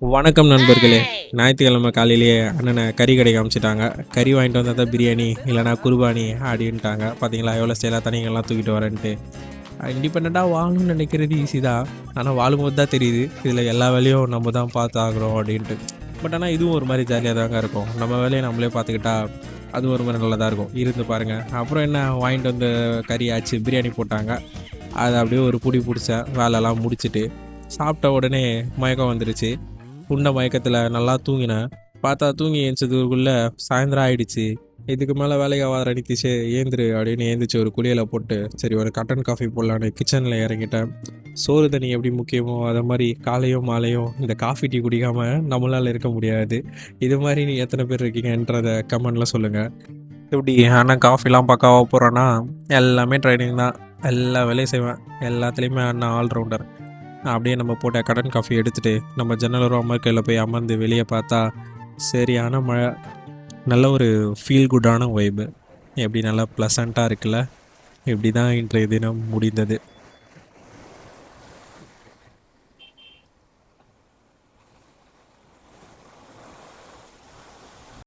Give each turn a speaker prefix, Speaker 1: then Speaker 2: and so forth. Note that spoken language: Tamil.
Speaker 1: வணக்கம் நண்பர்களே. ஞாயிற்றுக்கிழமை காலையிலேயே அண்ணனை கறி கடைக்கு அமுச்சிட்டாங்க. கறி வாங்கிட்டு வந்தால் தான் பிரியாணி இல்லைனா குருபானி அப்படின்ட்டாங்க. பார்த்தீங்களா எவ்வளோ ஸ்டைலாக தனிங்கள்லாம் தூக்கிட்டு வரேன்ட்டு. இண்டிபெண்ட்டாக வாழணும்னு நினைக்கிறது ஈஸி தான். ஆனால் வாழும்போது தான் தெரியுது இதில் எல்லா வேலையும் நம்ம தான் பார்த்து ஆகிறோம் அப்படின்ட்டு. பட் ஆனால் இதுவும் ஒரு மாதிரி ஜாலியாக தாங்க இருக்கும். நம்ம வேலையை நம்மளே பார்த்துக்கிட்டா அது ஒரு மாதிரி நல்லதாக இருக்கும். இருந்து பாருங்கள். அப்புறம் என்ன வாங்கிட்டு வந்து கறி ஆச்சு, பிரியாணி போட்டாங்க. அதை அப்படியே ஒரு புடி பிடிச்சேன். வேலைலாம் முடிச்சுட்டு சாப்பிட்ட உடனே மயக்கம் வந்துடுச்சு. உண்ட மயக்கத்தில் நல்லா தூங்கினேன். பார்த்தா தூங்கி ஏந்திச்சதுக்குள்ளே சாயந்தரம் ஆயிடுச்சு. இதுக்கு மேலே வேலைக்கு ஆகாத நித்திஷே ஏந்திரு அப்படின்னு ஏந்திரிச்சு ஒரு குளியலை போட்டு சரி ஒரு கட்டன் காஃபி போடலான்னு கிச்சனில் இறங்கிட்டேன். சோறு தண்ணி எப்படி முக்கியமோ அதை மாதிரி காலையும் மாலையும் இந்த காஃபி டீ குடிக்காமல் நம்மளால் இருக்க முடியாது. இது மாதிரி நீ எத்தனை பேர் இருக்கீங்கன்றதை கமெண்டில் சொல்லுங்கள். இப்படி ஆனால் காஃபிலாம் பக்காவாக போகிறேன்னா எல்லாமே ட்ரைனிங் தான். எல்லா வேலையும் செய்வேன். எல்லாத்துலேயுமே அண்ணா ஆல்ரவுண்டர். அப்படியே நம்ம போட்ட கடன் காஃபி எடுத்துகிட்டு நம்ம ஜன்னலோரம் அமர்க்கையில் போய் அமர்ந்து வெளியே பார்த்தா சரியான மழை. நல்ல ஒரு ஃபீல் குட்டான வைபு. எப்படி நல்லா ப்ளசண்ட்டாக இருக்குல்ல. இப்படி தான் இன்றைய தினம் முடிந்தது.